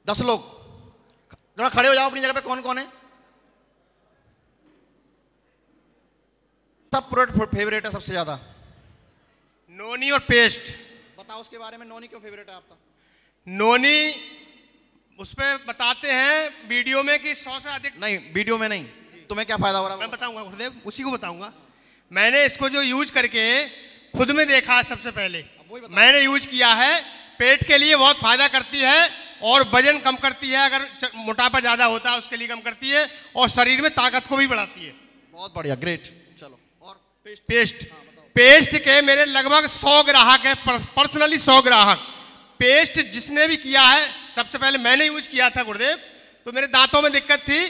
10 लोग जरा खड़े हो जाओ अपनी जगह पे। कौन कौन है? सब प्रोडक्ट फेवरेट है सबसे ज्यादा? नोनी और पेस्ट। बताओ उसके बारे में, नोनी क्यों फेवरेट है आपका? नोनी उस पे बताते हैं वीडियो में कि 100 से अधिक। नहीं, वीडियो में नहीं। तुम्हें क्या फायदा हो रहा है? मैं बताऊंगा गुरुदेव, उसी को बताऊंगा। मैंने इसको जो यूज करके खुद में देखा है, सबसे पहले मैंने यूज किया है। पेट के लिए बहुत फायदा करती है और वजन कम करती है, अगर मोटापा ज्यादा होता है उसके लिए कम करती है, और शरीर में ताकत को भी बढ़ाती है। बहुत बढ़िया, ग्रेट। चलो, और पेस्ट पेस्ट के मेरे लगभग 100 ग्राहक है, पर्सनली 100 ग्राहक। पेस्ट जिसने भी किया है, सबसे पहले मैंने यूज किया था गुरुदेव, तो मेरे दांतों में दिक्कत थी,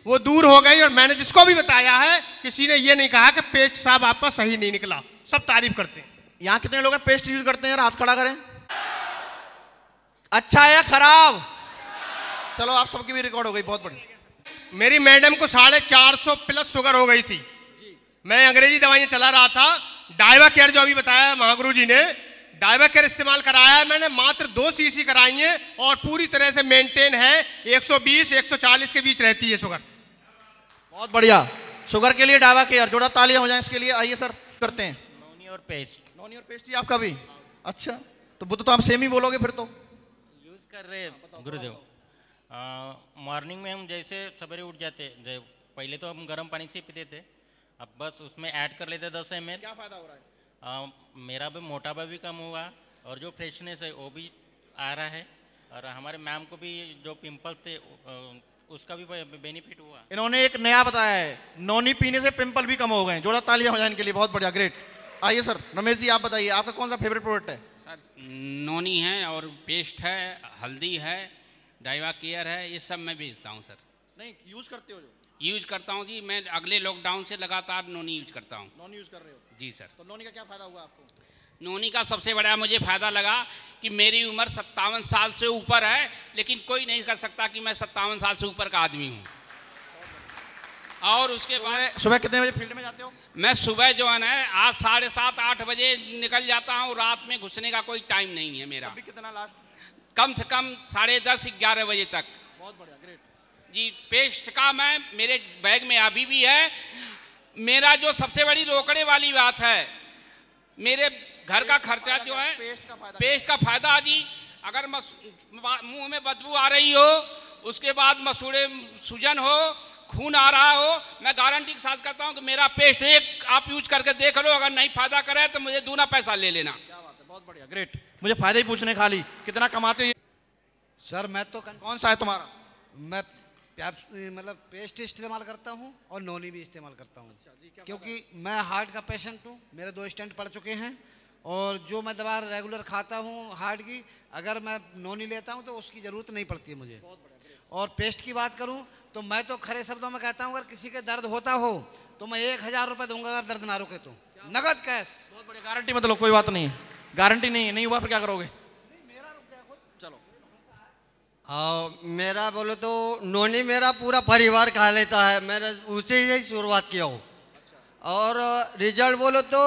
वो दूर हो गई। और मैंने जिसको भी बताया है, किसी ने ये नहीं कहा कि पेस्ट साहब आपका सही नहीं निकला, सब तारीफ करते हैं। यहाँ कितने लोग पेस्ट यूज करते हैं? हाथ खड़ा करें। अच्छा है या खराब? चलो, आप सबकी भी रिकॉर्ड हो गई, बहुत बढ़िया। मेरी मैडम को 450 प्लस शुगर हो गई थी। मैं अंग्रेजी दवाइयां चला रहा था। डाइवा केयर जो अभी बताया महागुरु जी ने, डाइवा केयर इस्तेमाल कराया है मैंने, मात्र 2 सीसी कराई है और पूरी तरह से मेंटेन है। 120-140 के बीच रहती है शुगर। बहुत बढ़िया। शुगर के लिए डाइवा केयर, जोड़ा तालियां हो जाएं इसके लिए। आइए सर, करते हैं। नोनी और पेस्ट। नोनी और पेस्ट ही आपका भी? अच्छा, तो वो तो आप सेम ही बोलोगे फिर तो। यूज कर रहे गुरुदेव। मॉर्निंग में हम जैसे सवेरे उठ जाते, पहले तो हम गर्म पानी से पीते थे, अब बस उसमें ऐड कर लेते 10 ml। क्या फायदा हो रहा है? मेरा भी मोटापा भी कम हुआ और जो फ्रेशनेस है वो भी आ रहा है, और हमारे मैम को भी जो पिंपल्स थे उसका भी बेनिफिट हुआ। इन्होंने एक नया बताया है, नोनी पीने से पिंपल भी कम हो गए। जोड़ा तालियां हो जाए इनके लिए, बहुत बढ़िया, ग्रेट। आइए सर, रमेश जी आप बताइए, आपका कौन सा फेवरेट प्रोडक्ट है? सर नोनी है और पेस्ट है, हल्दी है, डाइवा केयर है, ये सब मैं बेचता हूँ सर। नहीं, यूज करते हो? जो यूज करता हूँ जी, मैं अगले लॉकडाउन से लगातार नोनी यूज करता हूँ। नोनी यूज कर रहे हो? जी सर। तो नोनी का क्या फायदा हुआ आपको? नोनी का सबसे बड़ा मुझे फायदा लगा कि मेरी उम्र 57 साल से ऊपर है, लेकिन कोई नहीं कर सकता कि मैं 57 साल से ऊपर का आदमी हूँ। और उसके बाद सुबह कितने बजे फील्ड में जाते हो? मैं सुबह जो है ना, आज 7:30-8 बजे निकल जाता हूँ। रात में घुसने का कोई टाइम नहीं है मेरा। अभी कितना लास्ट? कम से कम 10:30-11 बजे तक। बहुत बढ़िया, ग्रेट जी। पेस्ट का मैं मेरे बैग में अभी भी है। मेरा जो सबसे बड़ी रोकड़े वाली बात है, मेरे घर का खर्चा जो है, पेस्ट का फायदा जी, अगर मुंह में बदबू आ रही हो, उसके बाद मसूड़े सूजन हो, खून आ रहा हो, मैं गारंटी के साथ कहता हूं कि मेरा पेस्ट एक आप यूज करके देख लो, अगर नहीं फायदा करे तो मुझे दूना पैसा ले लेना। क्या बात है, बहुत बढ़िया, ग्रेट। मुझे फायदे ही पूछने खाली, कितना कमाते हो? सर मैं तो कौन सा है तुम्हारा? मैं मतलब पेस्ट इस्तेमाल करता हूं और नोनी भी इस्तेमाल करता हूं। क्योंकि मैं हार्ट का पेशेंट हूं, मेरे 2 स्टेंट पड़ चुके हैं, और जो मैं दवा रेगुलर खाता हूं हार्ट की, अगर मैं नोनी लेता हूं तो उसकी ज़रूरत नहीं पड़ती है मुझे। और पेस्ट की बात करूं तो मैं तो खरे शब्दों में कहता हूं, अगर किसी के दर्द होता हो तो मैं 1000 रुपये दूंगा, अगर दर्द ना रुके तो, नगद कैश। बहुत बढ़िया, गारंटी मतलब कोई बात नहीं है, गारंटी नहीं है, नहीं हुआ फिर क्या करोगे? चलो, मेरा बोलो तो नोनी मेरा पूरा परिवार खा लेता है, मैंने उसे ही शुरुआत किया हूँ। और रिजल्ट बोलो तो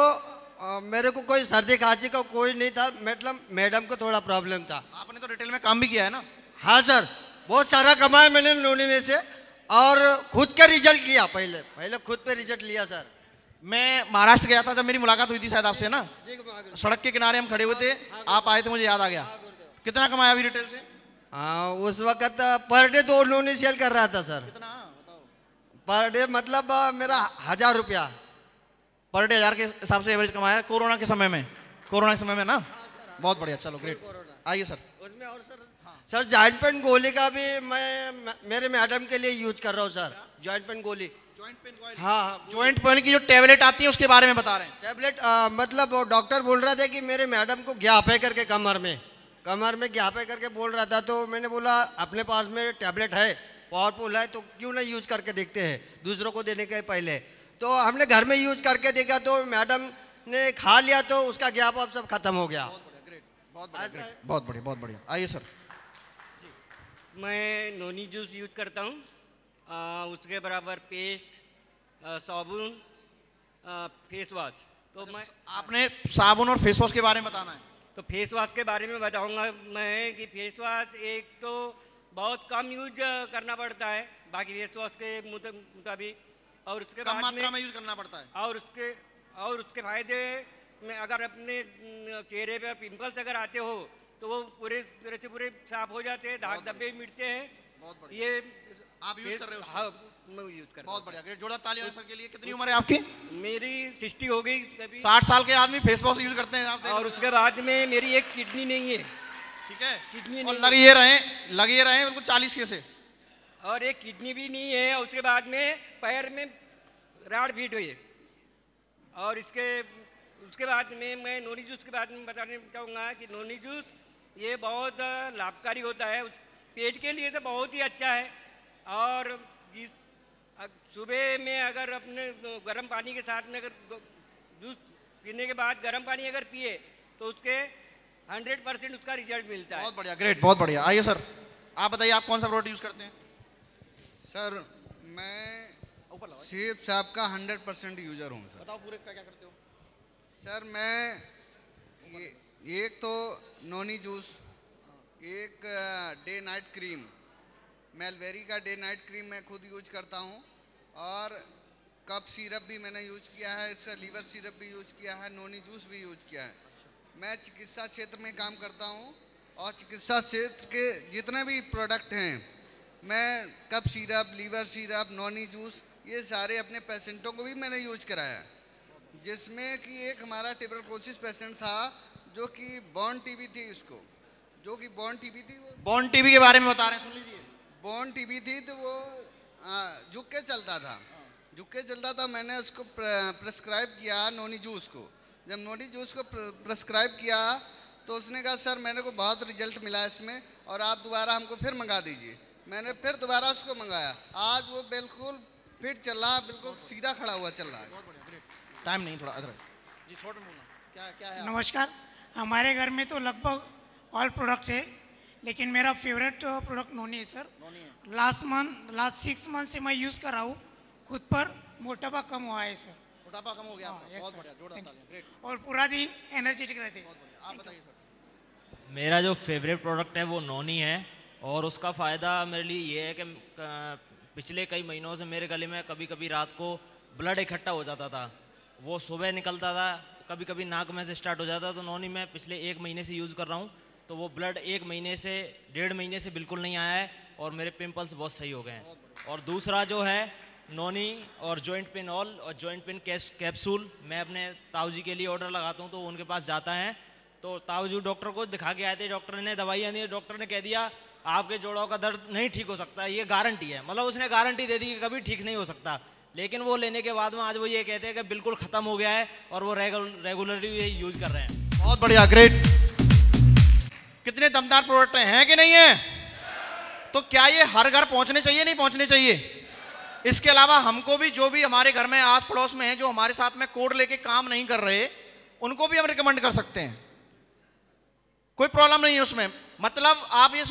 मेरे को कोई सर्दी खांसी का कोई नहीं था, मतलब मैडम को थोड़ा प्रॉब्लम था। आपने तो रिटेल में काम भी किया है ना? हाँ सर, बहुत सारा कमाया मैंने नोनी में से, और खुद का रिजल्ट किया, पहले खुद पे रिजल्ट लिया सर। मैं महाराष्ट्र गया था, जब मेरी मुलाकात हुई थी शायद आपसे ना, सड़क के किनारे हम खड़े हुए थे, आप आए थे, मुझे याद आ गया। कितना कमाया अभी रिटेल से? हाँ, उस वक्त पर डे 2 नोनी सेल कर रहा था सर। कितना बताओ? पर डे मतलब मेरा 1000 रुपया पर डे 1000 के हिसाब से एवरेज कमाया कोरोना के समय में? कोरोना के समय में ना? बहुत बढ़िया, चलो ग्रेट। आइए सर। उसमें और सर जॉइंट पेन गोली का भी मैं मेरे मैडम के लिए यूज कर रहा हूँ सर। जॉइंट पेन गोली, हाँ, जॉइंट पेन की जो टेबलेट आती है उसके बारे में बता रहे हैं। टेबलेट मतलब डॉक्टर बोल रहा था कि मेरे मैडम को ग्यापे करके कमर में ग्यापे करके बोल रहा था, तो मैंने बोला अपने पास में टेबलेट है, पावरफुल है, तो क्यों ना यूज करके देखते हैं दूसरों को देने के पहले। तो हमने घर में यूज करके देखा, तो मैडम ने खा लिया, तो उसका ग्याप अब सब खत्म हो गया। बहुत बढ़िया, बहुत बढ़िया। आइए सर। मैं नोनी जूस यूज करता हूँ, उसके बराबर पेस्ट, साबुन, फेस वॉश। तो मैं आपने साबुन और फेस वॉश के बारे में बताना है। तो फेस वॉश के बारे में बताऊंगा मैं कि फेस वॉश एक तो बहुत कम यूज करना पड़ता है बाकी फेस वॉश के मुताबिक, और उसके कम बाद मात्रा में यूज करना पड़ता है। और उसके फायदे में अगर अपने चेहरे पे पिंपल्स अगर आते हो तो वो पूरे साफ हो जाते हैं, दाग धब्बे भी मिटते हैं। बहुत बढ़िया। ये आप यूज कर रहे हो? हाँ, मैं यूज कर रहा हूँ। बहुत बढ़िया, ग्रेट। जोड़ा तालियां सर के लिए। कितनी उम्र है आपकी? मेरी 60 हो गई अभी। 60 साल के आदमी फेस वॉश यूज करते हैं आप? और उसके बाद में मेरी एक किडनी नहीं है। ठीक है, किडनी और नहीं लग ये रहे बिल्कुल 40 के से। और एक किडनी भी नहीं है, और उसके बाद में पैर में राड़ फिट हुई है। और उसके बाद में मैं नोनी जूस के बारे में बताना चाहूँगा कि नोनी जूस ये बहुत लाभकारी होता है, पेट के लिए तो बहुत ही अच्छा है। और सुबह में अगर अपने गर्म पानी के साथ में अगर जूस पीने के बाद गर्म पानी अगर पिए तो उसके 100% उसका रिजल्ट मिलता है। बहुत बढ़िया, ग्रेट, बहुत बढ़िया। आइए सर, आप बताइए आप कौन सा प्रोडक्ट यूज करते हैं? सर मैं सेफ साहब का 100% यूजर हूँ सर। बताओ पूरे क्या क्या करते हो? सर मैं एक तो नोनी जूस, एक डे नाइट क्रीम, मेलबेरी का डे नाइट क्रीम मैं खुद यूज करता हूँ, और कप सिरप भी मैंने यूज किया है, इसका लीवर सिरप भी यूज किया है, नोनी जूस भी यूज किया है। मैं चिकित्सा क्षेत्र में काम करता हूँ, और चिकित्सा क्षेत्र के जितने भी प्रोडक्ट हैं मैं cough syrup, liver syrup, noni juice, ये सारे अपने पेशेंटों को भी मैंने यूज कराया। जिसमें कि एक हमारा ट्यूबरकुलोसिस पेशेंट था जो कि बॉर्न टीबी थी, इसको जो कि बॉर्न टीबी थी, वो बॉर्न टीबी के बारे में बता रहे हैं, सुन लीजिए। बॉर्न टीबी थी तो वो झुक के चलता था। मैंने उसको प्रेस्क्राइब किया नोनी जूस को। जब नोनी जूस को प्रेस्क्राइब किया तो उसने कहा सर मेरे को बहुत रिजल्ट मिला इसमें, और आप दोबारा हमको फिर मंगा दीजिए। मैंने फिर दोबारा उसको मंगाया, आज वो बिल्कुल फिट चल रहा, बिल्कुल सीधा खड़ा हुआ चल रहा है। टाइम नहीं, थोड़ा इधर जी, छोड़ में बोलना। क्या है? नमस्कार। हमारे घर में तो लगभग ऑल प्रोडक्ट है, लेकिन मेरा फेवरेट प्रोडक्ट नोनी है सर। लास्ट 6 मंथ से मैं यूज़ कर रहा हूँ, खुद पर मोटापा कम हुआ है सर। मोटापा कम हो गया आपका? yes बहुत sir. बढ़िया, जोड़ा तालियां, ग्रेट। और पूरा दिन एनर्जेटिक रहते हैं। आप बताइए सर। मेरा जो फेवरेट प्रोडक्ट है वो नोनी है, और उसका फ़ायदा मेरे लिए ये है कि पिछले कई महीनों से मेरे गले में कभी कभी रात को ब्लड इकट्ठा हो जाता था, वो सुबह निकलता था, कभी कभी नाक में से स्टार्ट हो जाता। तो नोनी मैं पिछले 1 महीने से यूज़ कर रहा हूँ, तो वो ब्लड 1 महीने से 1.5 महीने से बिल्कुल नहीं आया है, और मेरे पिंपल्स बहुत सही हो गए हैं। और दूसरा जो है नोनी और जॉइंट पेन ऑल और जॉइंट पेन कैप्सूल, मैं अपने ताऊ जी के लिए ऑर्डर लगाता हूँ, तो उनके पास जाता है तो ताऊ जी डॉक्टर को दिखा के आए थे, डॉक्टर ने दवाइयाँ दी, डॉक्टर ने कह दिया आपके जोड़ों का दर्द नहीं ठीक हो सकता, ये गारंटी है। मतलब उसने गारंटी दे दी कि कभी ठीक नहीं हो सकता, लेकिन वो लेने के बाद में आज वो ये कहते हैं कि बिल्कुल ख़त्म हो गया है, और वो रेगुलरली ये यूज़ कर रहे हैं। बहुत बढ़िया, ग्रेट। कितने दमदार प्रोडक्ट हैं कि नहीं है? तो क्या ये हर घर पहुंचने चाहिए, नहीं पहुंचने चाहिए? इसके अलावा हमको भी, जो भी हमारे घर में आस पड़ोस में हैं, जो हमारे साथ में कोड लेके काम नहीं कर रहे, उनको भी हम रिकमेंड कर सकते हैं, कोई प्रॉब्लम नहीं है उसमें। मतलब आप ये